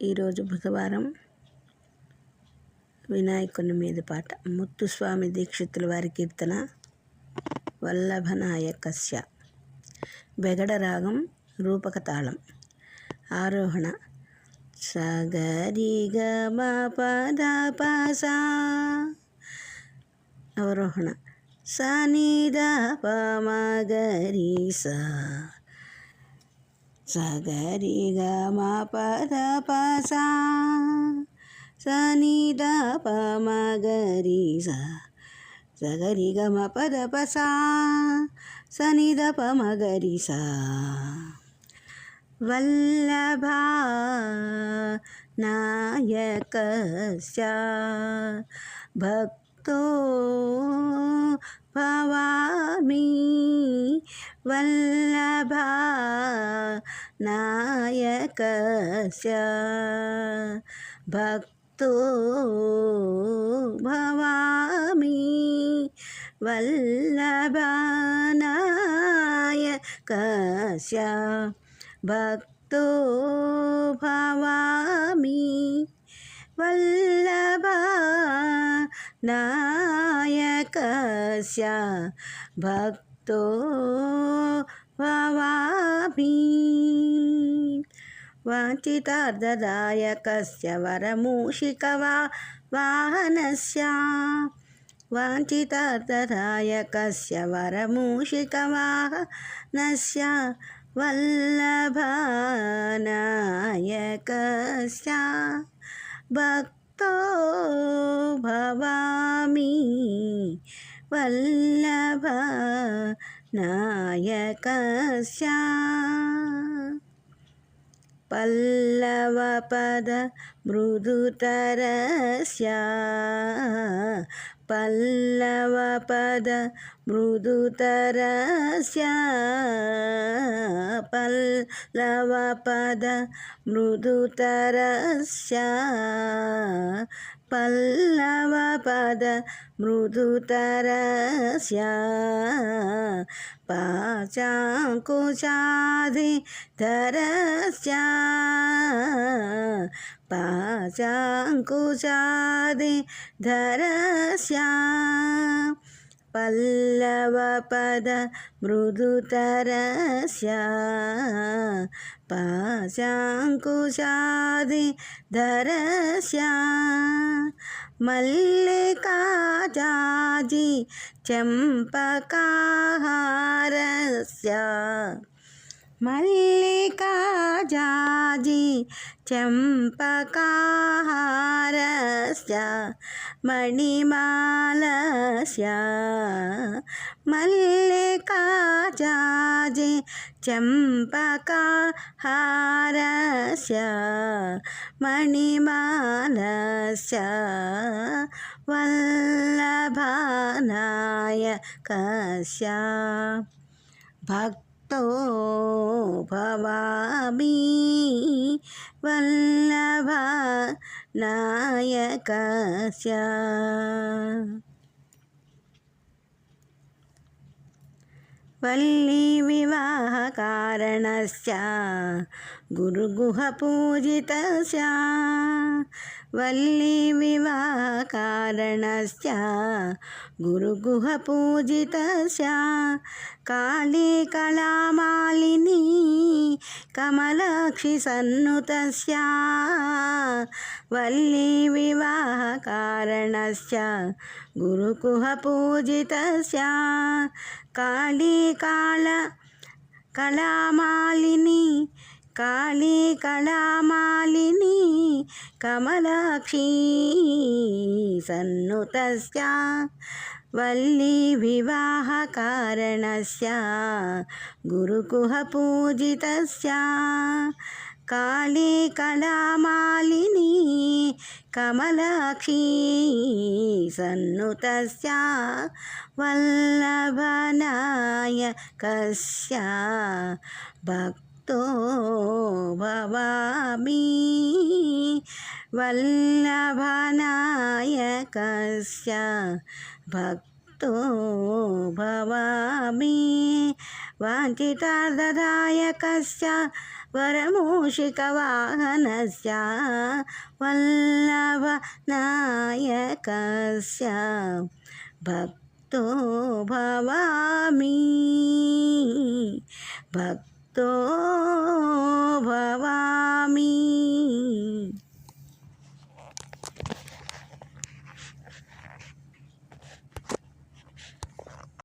ఈరోజు బుధవారం వినాయకుని మీద పాట. ముత్తుస్వామి దీక్షితుల వారి కీర్తన వల్లభనాయకస్య. బెగడ రాగం, రూపక తాళం. ఆరోహణ సగరి గమ పద పసా. అవరోహణ సనిద పమగరి సా. సగరి గమ పద పసా సనిద పమగరి సా. సగరి గమ పద పసా సనిద పమగరి సా. వల్లభా నాయకస్య భక్తో భవామి. వల్లభా నాయకస్య భక్తో భవామి. వల్లభా నాయకస్య భక్తో భవామి. వల్లభా నాయకస్య భక్తో భవామి. వాంఛితార్థదాయకస్య వరమూషిక వాహనస్య. వాంఛితార్థదాయకస్య వరమూషిక వాహనస్య. వల్లభా నాయకస్య భక్తో భవామి. వల్లభా నాయకస్య పల్లవపద మృదుతరస్య. పల్లవపద మృదుతరస్య. పల్లవపద మృదుతరస్య. పల్లవపద మృదుతరస్య. పాశాంకుశాదిధరస్య. పాశాంకుశాదిధరస్య. పల్లవపద మృదుతరస్య. పాశాంకుశాదిధరస్య. మల్లికాజాజి చంపకాహారస్య. మల్లికాజాజి చంపకాహారస్య. మణిమాలస్య. మల్లికాజాజి చంపకాహారస్య. మణిమాలస్య. వల్లభా నాయకస్య భక్తో భవామి. వల్లభా నాయకస్య. వల్లీ వివాహ కారణస్య గురుగుహ పూజితస్య. వల్లీ వివాహ కారణస్య గురుగుహ పూజితస్య. కాళీ కళామాలినీ కమలాక్షి సన్నుతస్య. వల్లీ వివాహ కారణస్య గురుగుహ పూజితస్య. కాళీ కళామాలినీ కాళీ కళామాలినీ కమలాక్షి సన్నుతస్య. వల్లీ వివాహ కారణస్య గురుగుహ పూజితస్య. కాళీ కళామాలినీ కమలాక్షి సన్నుతస్య. వల్లభా నాయకస్య భక్తో భవామి. వల్లభా నాయకస్య భక్తో భక్తో భవామి వాంఛితార్థదాయకస్య వరమూషికవాహనస్య వల్లభనాయకస్య భక్తో భవామి భక్తో భవామి.